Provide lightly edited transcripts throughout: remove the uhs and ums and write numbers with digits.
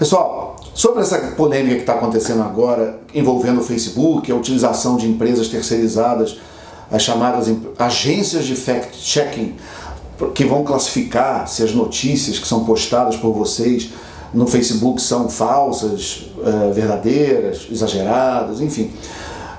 Pessoal, sobre essa polêmica que está acontecendo agora envolvendo o Facebook, a utilização de empresas terceirizadas, as chamadas agências de fact-checking, que vão classificar se as notícias que são postadas por vocês no Facebook são falsas, verdadeiras, exageradas, enfim.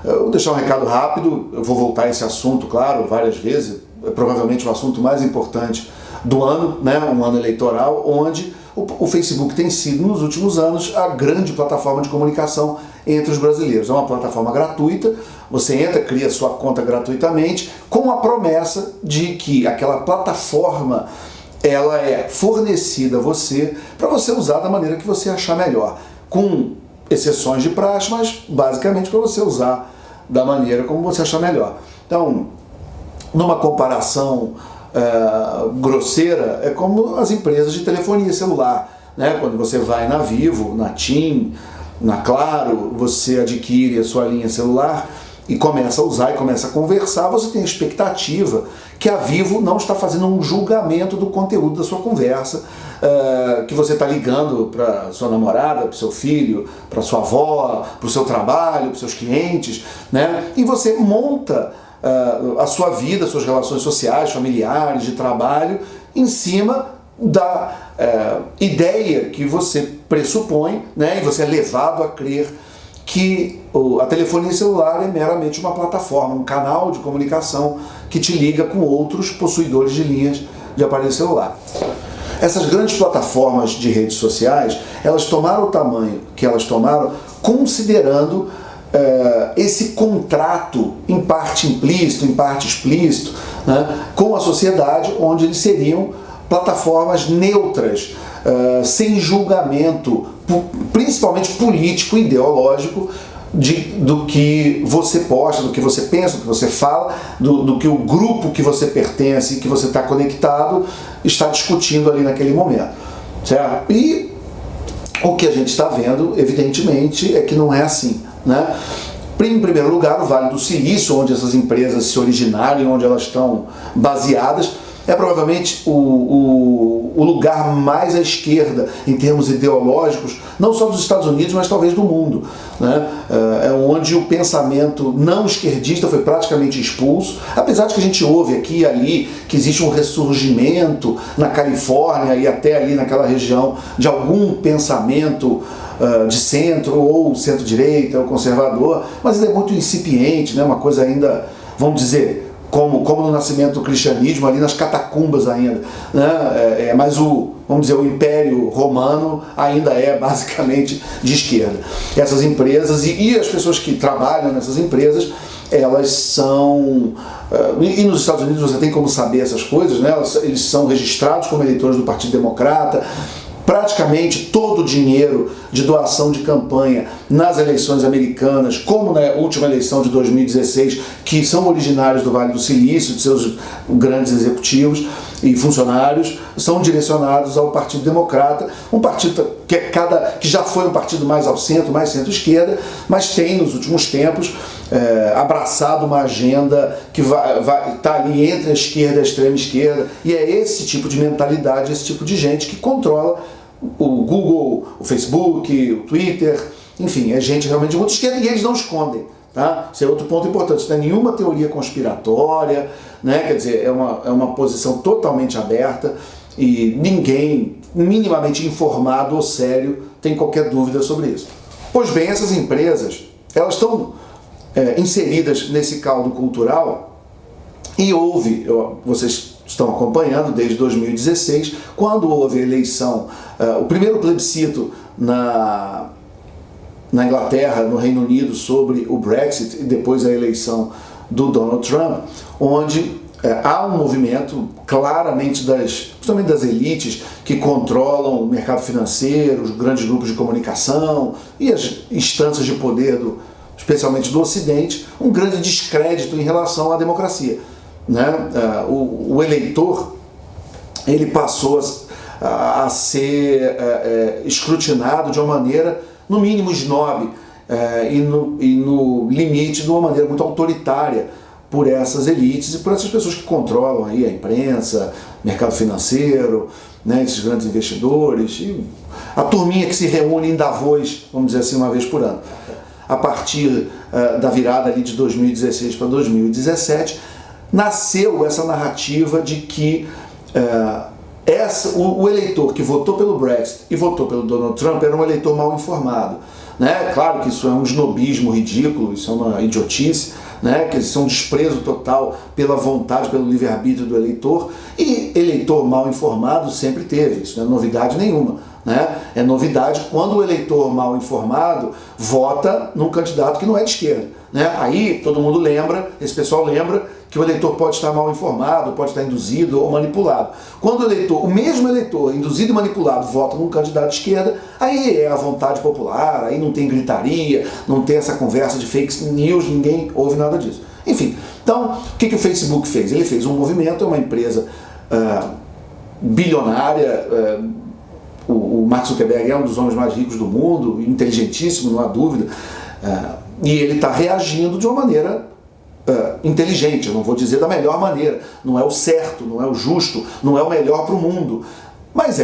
Eu vou deixar um recado rápido, eu vou voltar a esse assunto, claro, várias vezes, provavelmente o assunto mais importante do ano, né, um ano eleitoral, onde o Facebook tem sido, nos últimos anos, a grande plataforma de comunicação entre os brasileiros. É uma plataforma gratuita, você entra, cria sua conta gratuitamente, com a promessa de que aquela plataforma ela é fornecida a você para você usar da maneira que você achar melhor, com exceções de praxe, mas basicamente para você usar da maneira como você achar melhor. Então, numa comparação grosseira, é como as empresas de telefonia celular, né? Quando você vai na Vivo, na TIM, na Claro, você adquire a sua linha celular e começa a usar e começa a conversar, você tem a expectativa que a Vivo não está fazendo um julgamento do conteúdo da sua conversa, que você está ligando para sua namorada, para o seu filho, para sua avó, para o seu trabalho, para os seus clientes, né? E você monta a sua vida, suas relações sociais, familiares, de trabalho, em cima da ideia que você pressupõe, né? E você é levado a crer que a telefonia celular é meramente uma plataforma, um canal de comunicação que te liga com outros possuidores de linhas de aparelho celular. Essas grandes plataformas de redes sociais, elas tomaram o tamanho que elas tomaram considerando esse contrato, em parte implícito, em parte explícito, né, com a sociedade, onde eles seriam plataformas neutras, sem julgamento, principalmente político e ideológico, do que você posta, do que você pensa, do que você fala, do que o grupo que você pertence, que você está conectado, está discutindo ali naquele momento, certo? E o que a gente está vendo, evidentemente, é que não é assim, né? Em primeiro lugar, o Vale do Silício, onde essas empresas se originaram, onde elas estão baseadas, é provavelmente o lugar mais à esquerda em termos ideológicos, não só dos Estados Unidos, mas talvez do mundo, né? É onde o pensamento não esquerdista foi praticamente expulso, apesar de que a gente ouve aqui e ali que existe um ressurgimento na Califórnia e até ali naquela região de algum pensamento de centro ou centro-direita ou conservador, mas ele é muito incipiente, né? Uma coisa ainda, vamos dizer, como no nascimento do cristianismo, ali nas catacumbas ainda, né? Mas vamos dizer, o Império Romano ainda é basicamente de esquerda. Essas empresas e as pessoas que trabalham nessas empresas, elas são... E nos Estados Unidos você tem como saber essas coisas, né? Eles são registrados como eleitores do Partido Democrata. Praticamente todo o dinheiro de doação de campanha nas eleições americanas, como na última eleição de 2016, que são originários do Vale do Silício, de seus grandes executivos e funcionários, são direcionados ao Partido Democrata, um partido que já foi um partido mais ao centro, mais centro-esquerda, mas tem nos últimos tempos abraçado uma agenda que está ali entre a esquerda e a extrema esquerda, e é esse tipo de mentalidade, esse tipo de gente que controla o Google, o Facebook, o Twitter, enfim, é gente realmente muito esquerda e eles não escondem, tá? Esse é outro ponto importante, não é nenhuma teoria conspiratória, né? Quer dizer, é uma posição totalmente aberta e ninguém minimamente informado ou sério tem qualquer dúvida sobre isso. Pois bem, essas empresas, elas estão inseridas nesse caldo cultural e vocês estão acompanhando desde 2016, quando houve a eleição, o primeiro plebiscito na Inglaterra, no Reino Unido, sobre o Brexit e depois a eleição do Donald Trump, onde há um movimento claramente principalmente das elites que controlam o mercado financeiro, os grandes grupos de comunicação e as instâncias de poder especialmente do Ocidente, um grande descrédito em relação à democracia, né? O eleitor, ele passou a ser escrutinado de uma maneira, no mínimo, snob e no limite de uma maneira muito autoritária por essas elites e por essas pessoas que controlam aí a imprensa, mercado financeiro, né, esses grandes investidores, e a turminha que se reúne em Davos, vamos dizer assim, uma vez por ano. A partir da virada ali de 2016 para 2017, nasceu essa narrativa de que o eleitor que votou pelo Brexit e votou pelo Donald Trump era um eleitor mal informado. Né? Claro que isso é um snobismo ridículo, isso é uma idiotice, né? Que isso é um desprezo total pela vontade, pelo livre-arbítrio do eleitor, e eleitor mal informado sempre teve, isso não é novidade nenhuma. Né? É novidade quando o eleitor mal informado vota num candidato que não é de esquerda. Né? Aí todo mundo lembra, esse pessoal lembra que o eleitor pode estar mal informado, pode estar induzido ou manipulado. Quando o mesmo eleitor, induzido e manipulado, vota num candidato de esquerda, aí é a vontade popular, aí não tem gritaria, não tem essa conversa de fake news, ninguém ouve nada disso. Enfim, então, o que o Facebook fez? Ele fez um movimento, é uma empresa bilionária, o Mark Zuckerberg é um dos homens mais ricos do mundo, inteligentíssimo, não há dúvida, e ele está reagindo de uma maneira inteligente, eu não vou dizer da melhor maneira, não é o certo, não é o justo, não é o melhor para o mundo, mas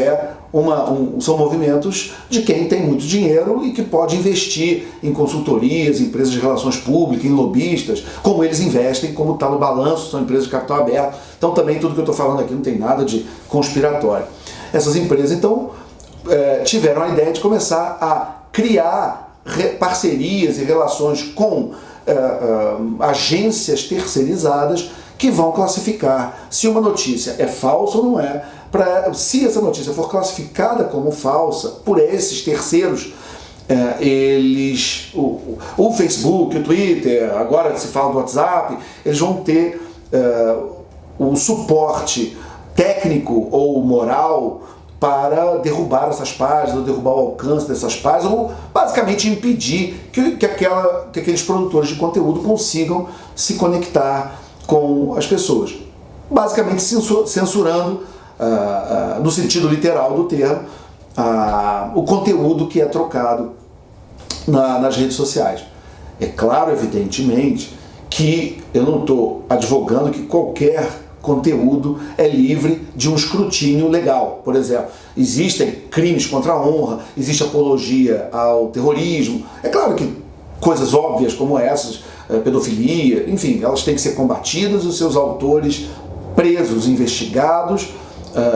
são movimentos de quem tem muito dinheiro e que pode investir em consultorias, em empresas de relações públicas, em lobistas, como eles investem, como está no balanço, são empresas de capital aberto, então também tudo que eu estou falando aqui não tem nada de conspiratório. Essas empresas, então, tiveram a ideia de começar a criar parcerias e relações com agências terceirizadas que vão classificar se uma notícia é falsa ou não é. Se essa notícia for classificada como falsa por esses terceiros, o Facebook, o Twitter, agora se fala do WhatsApp, eles vão ter o suporte técnico ou moral para derrubar essas páginas, ou derrubar o alcance dessas páginas, ou basicamente impedir que aqueles produtores de conteúdo consigam se conectar com as pessoas. Basicamente censurando, no sentido literal do termo, o conteúdo que é trocado nas redes sociais. É claro, evidentemente, que eu não estou advogando que qualquer conteúdo é livre de um escrutínio legal. Por exemplo, existem crimes contra a honra, existe apologia ao terrorismo. É claro que coisas óbvias como essas, pedofilia, enfim, elas têm que ser combatidas e os seus autores presos, investigados,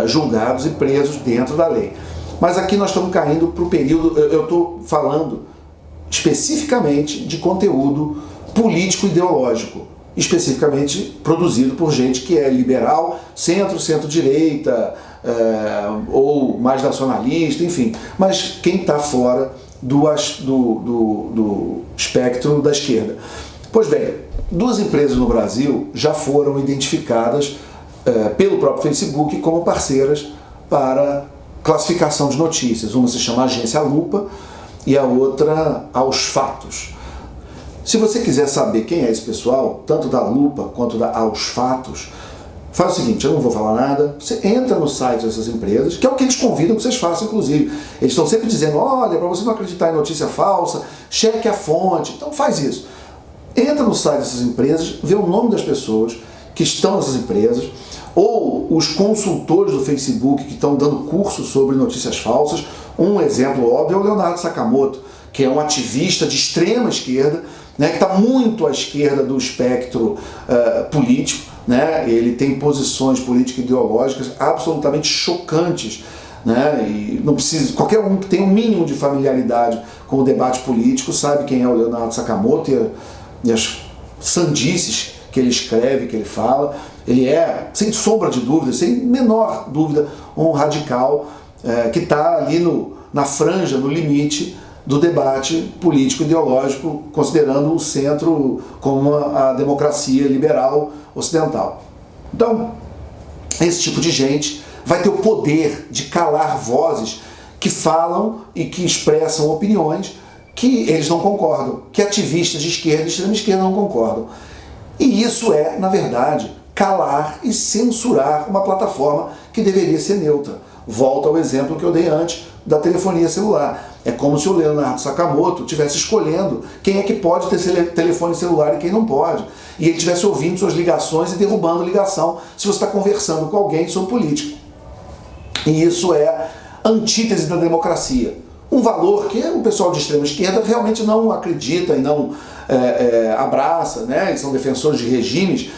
julgados e presos dentro da lei. Mas aqui nós estamos caindo para o período, eu estou falando especificamente de conteúdo político-ideológico, especificamente produzido por gente que é liberal, centro-direita, ou mais nacionalista, enfim, mas quem está fora do espectro da esquerda. Pois bem, duas empresas no Brasil já foram identificadas pelo próprio Facebook como parceiras para classificação de notícias. Uma se chama Agência Lupa e a outra Aos Fatos. Se você quiser saber quem é esse pessoal, tanto da Lupa quanto da Aos Fatos, faz o seguinte, eu não vou falar nada, você entra no site dessas empresas, que é o que eles convidam que vocês façam, inclusive. Eles estão sempre dizendo, olha, para você não acreditar em notícia falsa, cheque a fonte, então faz isso. Entra no site dessas empresas, vê o nome das pessoas que estão nessas empresas, ou os consultores do Facebook que estão dando curso sobre notícias falsas. Um exemplo óbvio é o Leonardo Sakamoto, que é um ativista de extrema esquerda, né, que está muito à esquerda do espectro político, né, ele tem posições político-ideológicas absolutamente chocantes, né, e não precisa, qualquer um que tenha um mínimo de familiaridade com o debate político sabe quem é o Leonardo Sakamoto e as sandices que ele escreve, que ele fala. Ele é, sem sombra de dúvida, sem menor dúvida, um radical que está ali na franja, no limite do debate político-ideológico, considerando o centro como a democracia liberal ocidental. Então, esse tipo de gente vai ter o poder de calar vozes que falam e que expressam opiniões que eles não concordam, que ativistas de esquerda e extrema esquerda não concordam. E isso é, na verdade, calar e censurar uma plataforma que deveria ser neutra. Volto ao exemplo que eu dei antes da telefonia celular. É como se o Leonardo Sakamoto estivesse escolhendo quem é que pode ter telefone celular e quem não pode. E ele estivesse ouvindo suas ligações e derrubando ligação se você está conversando com alguém sobre política. E isso é antítese da democracia. Um valor que o pessoal de extrema esquerda realmente não acredita e não abraça, né? E são defensores de regimes,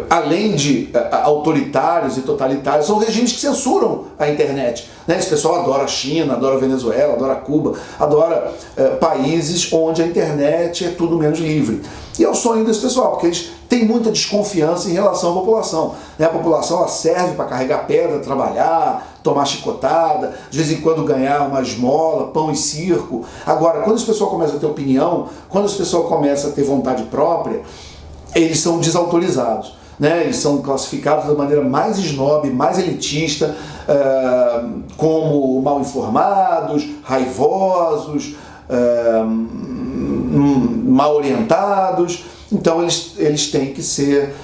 além de autoritários e totalitários, são regimes que censuram a internet. Né? Esse pessoal adora a China, adora a Venezuela, adora Cuba, adora países onde a internet é tudo menos livre. E é o sonho desse pessoal, porque eles têm muita desconfiança em relação à população. Né? A população ela serve para carregar pedra, trabalhar, tomar chicotada, de vez em quando ganhar uma esmola, pão e circo. Agora, quando esse pessoal começa a ter opinião, quando esse pessoal começa a ter vontade própria, eles são desautorizados, né? Eles são classificados da maneira mais snob, mais elitista, como mal informados, raivosos, mal orientados. Então eles têm que ser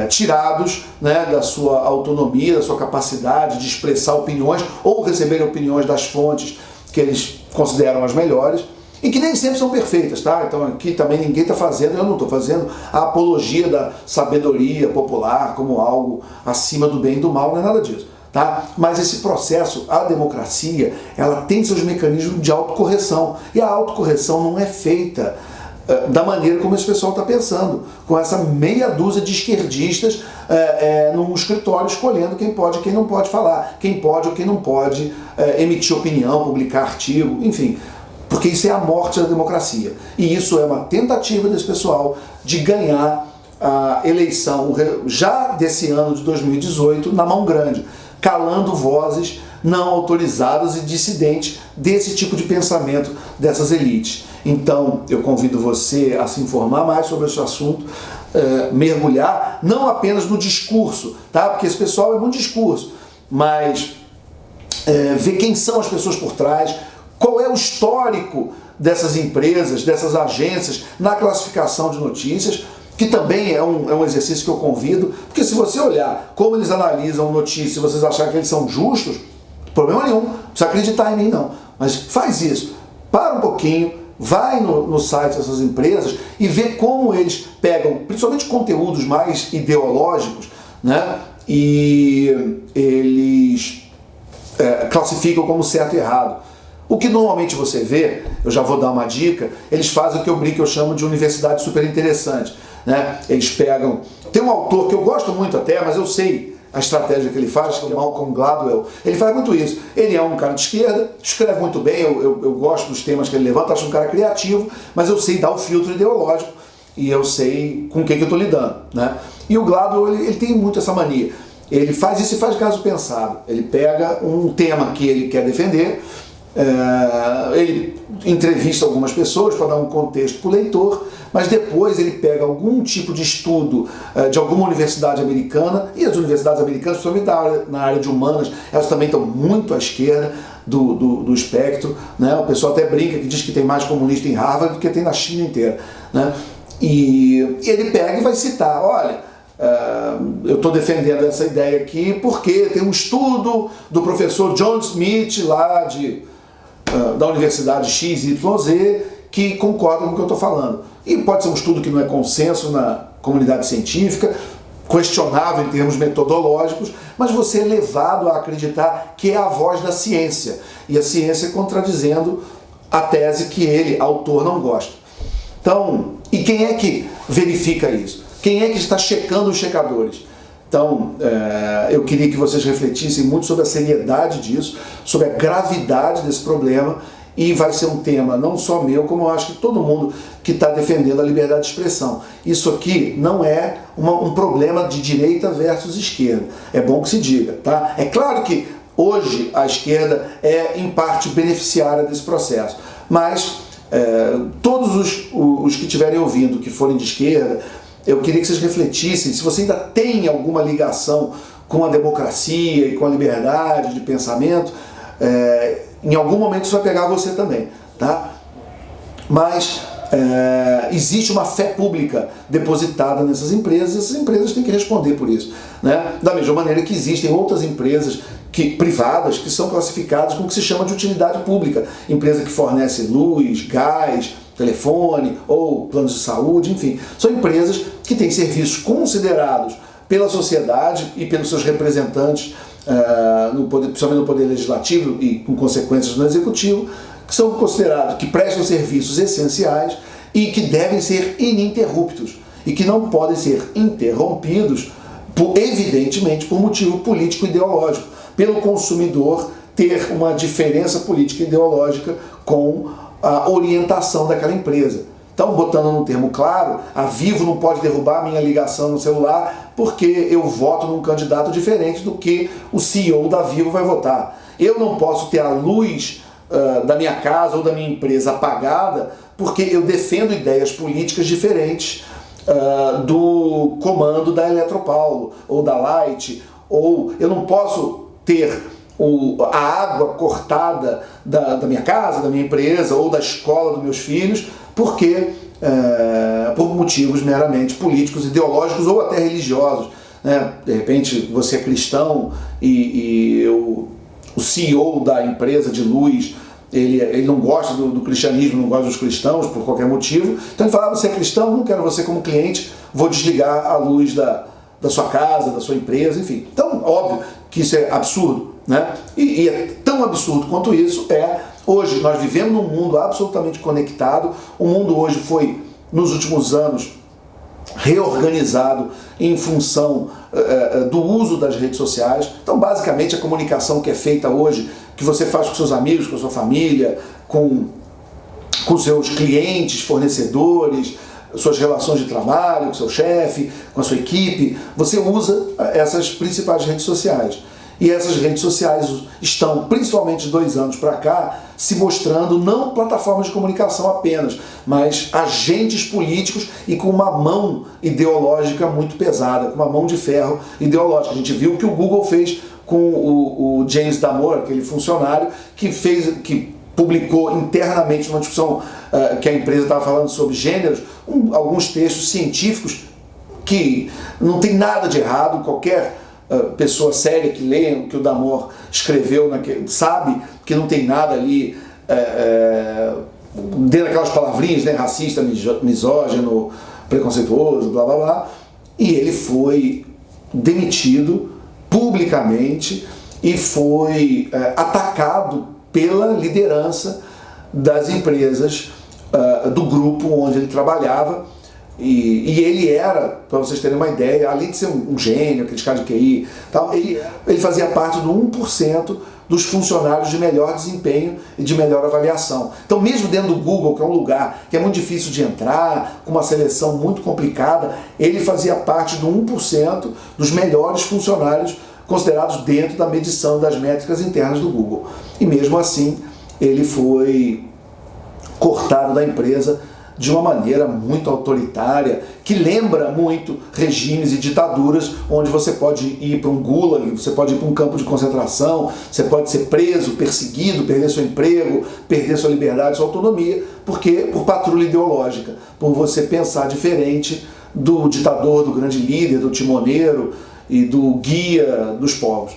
tirados, né, da sua autonomia, da sua capacidade de expressar opiniões ou receber opiniões das fontes que eles consideram as melhores. E que nem sempre são perfeitas, tá? Então aqui também ninguém está fazendo, eu não estou fazendo a apologia da sabedoria popular como algo acima do bem e do mal, não é nada disso, tá? Mas esse processo, a democracia, ela tem seus mecanismos de autocorreção. E a autocorreção não é feita da maneira como esse pessoal está pensando, com essa meia dúzia de esquerdistas num escritório escolhendo quem pode e quem não pode falar, quem pode ou quem não pode emitir opinião, publicar artigo, enfim. Porque isso é a morte da democracia. E isso é uma tentativa desse pessoal de ganhar a eleição já desse ano de 2018 na mão grande, calando vozes não autorizadas e dissidentes desse tipo de pensamento dessas elites. Então, eu convido você a se informar mais sobre esse assunto, mergulhar não apenas no discurso, tá? Porque esse pessoal é muito discurso, mas ver quem são as pessoas por trás, qual é o histórico dessas empresas, dessas agências na classificação de notícias, que também é um exercício que eu convido, porque se você olhar como eles analisam notícias e vocês acharem que eles são justos, problema nenhum, não precisa acreditar em mim não, mas faz isso, para um pouquinho, vai no site dessas empresas e vê como eles pegam, principalmente conteúdos mais ideológicos, né, e eles classificam como certo e errado. O que normalmente você vê, eu já vou dar uma dica, eles fazem o que eu chamo de universidade super interessante, né? Eles pegam... Tem um autor que eu gosto muito até, mas eu sei a estratégia que ele faz, que é o Malcolm Gladwell. Ele faz muito isso. Ele é um cara de esquerda, escreve muito bem, eu gosto dos temas que ele levanta, acho um cara criativo, mas eu sei dar o filtro ideológico e eu sei com quem que eu estou lidando, né? E o Gladwell, ele tem muito essa mania. Ele faz isso e faz caso pensado. Ele pega um tema que ele quer defender, ele entrevista algumas pessoas para dar um contexto para o leitor, mas depois ele pega algum tipo de estudo de alguma universidade americana, e as universidades americanas, principalmente na área de humanas, elas também estão muito à esquerda do espectro, né? O pessoal até brinca que diz que tem mais comunista em Harvard do que tem na China inteira, né? E ele pega e vai citar, olha, eu estou defendendo essa ideia aqui porque tem um estudo do professor John Smith lá da Universidade XYZ que concorda com o que eu estou falando. E pode ser um estudo que não é consenso na comunidade científica, questionável em termos metodológicos, mas você é levado a acreditar que é a voz da ciência, e a ciência contradizendo a tese que ele, autor, não gosta. Então, e quem é que verifica isso? Quem é que está checando os checadores? Então, eu queria que vocês refletissem muito sobre a seriedade disso, sobre a gravidade desse problema, e vai ser um tema não só meu, como eu acho que todo mundo que está defendendo a liberdade de expressão. Isso aqui não é um problema de direita versus esquerda. É bom que se diga, tá? É claro que hoje a esquerda é, em parte, beneficiária desse processo, mas todos os que estiverem ouvindo, que forem de esquerda, eu queria que vocês refletissem se você ainda tem alguma ligação com a democracia e com a liberdade de pensamento. Em algum momento isso vai pegar você também, tá? Mas existe uma fé pública depositada nessas empresas, e essas empresas têm que responder por isso, né? Da mesma maneira que existem outras empresas privadas que são classificadas com o que se chama de utilidade pública, empresa que fornece luz, gás, telefone ou planos de saúde, enfim, são empresas que têm serviços considerados pela sociedade e pelos seus representantes, principalmente no Poder Legislativo e com consequências no Executivo, que são considerados, que prestam serviços essenciais e que devem ser ininterruptos e que não podem ser interrompidos, evidentemente, por motivo político e ideológico, pelo consumidor ter uma diferença política e ideológica com a orientação daquela empresa. Então, botando num termo claro, a Vivo não pode derrubar a minha ligação no celular porque eu voto num candidato diferente do que o CEO da Vivo vai votar. Eu não posso ter a luz da minha casa ou da minha empresa apagada porque eu defendo ideias políticas diferentes do comando da Eletropaulo ou da Light, ou eu não posso ter a água cortada da minha casa, da minha empresa ou da escola dos meus filhos, porque por motivos meramente políticos, ideológicos ou até religiosos, né? De repente você é cristão e o CEO da empresa de luz, ele não gosta do cristianismo, não gosta dos cristãos por qualquer motivo, então ele fala: você é cristão, não quero você como cliente, vou desligar a luz da sua casa, da sua empresa, enfim. Então, óbvio que isso é absurdo, né? E é tão absurdo quanto isso hoje nós vivemos num mundo absolutamente conectado. O mundo hoje foi, nos últimos anos, reorganizado em função do uso das redes sociais. Então, basicamente, a comunicação que é feita hoje, que você faz com seus amigos, com a sua família, com seus clientes, fornecedores, suas relações de trabalho, com seu chefe, com a sua equipe, você usa essas principais redes sociais. E essas redes sociais estão, principalmente de 2 anos para cá, se mostrando não plataformas de comunicação apenas, mas agentes políticos e com uma mão ideológica muito pesada, com uma mão de ferro ideológica. A gente viu o que o Google fez com o James Damore, aquele funcionário que publicou internamente numa discussão que a empresa estava falando sobre gêneros, alguns textos científicos que não tem nada de errado. Qualquer pessoa séria que lê o que o Damore escreveu sabe que não tem nada ali dentro daquelas palavrinhas, né, racista, misógino, preconceituoso, blá blá blá. E ele foi demitido publicamente e foi atacado pela liderança das empresas do grupo onde ele trabalhava. E ele era, para vocês terem uma ideia, além de ser um gênio, aquele cara de QI, tal, ele fazia parte do 1% dos funcionários de melhor desempenho e de melhor avaliação. Então, mesmo dentro do Google, que é um lugar que é muito difícil de entrar, com uma seleção muito complicada, ele fazia parte do 1% dos melhores funcionários considerados dentro da medição das métricas internas do Google. E mesmo assim, ele foi cortado da empresa de uma maneira muito autoritária, que lembra muito regimes e ditaduras, onde você pode ir para um gulag, você pode ir para um campo de concentração, você pode ser preso, perseguido, perder seu emprego, perder sua liberdade, sua autonomia, porque por patrulha ideológica, por você pensar diferente do ditador, do grande líder, do timoneiro e do guia dos povos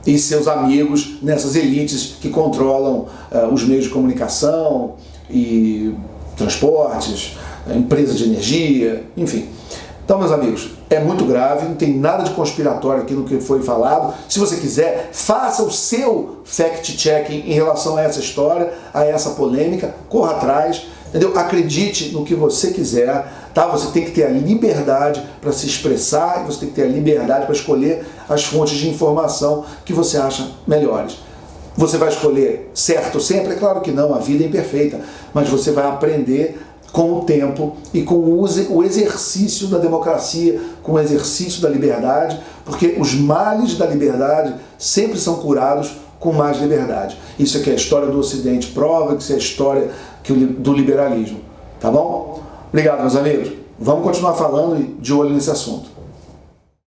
e seus amigos nessas elites que controlam os meios de comunicação e transportes, empresas de energia, enfim. Então, meus amigos, é muito grave, não tem nada de conspiratório aqui no que foi falado. Se você quiser, faça o seu fact-checking em relação a essa história, a essa polêmica, corra atrás, entendeu? Acredite no que você quiser, tá? Você tem que ter a liberdade para se expressar e você tem que ter a liberdade para escolher as fontes de informação que você acha melhores. Você vai escolher certo sempre? É claro que não, a vida é imperfeita, mas você vai aprender com o tempo e com o exercício da democracia, com o exercício da liberdade, porque os males da liberdade sempre são curados com mais liberdade. Isso aqui é a história do Ocidente, prova que isso é a história do liberalismo. Tá bom? Obrigado, meus amigos. Vamos continuar falando de olho nesse assunto.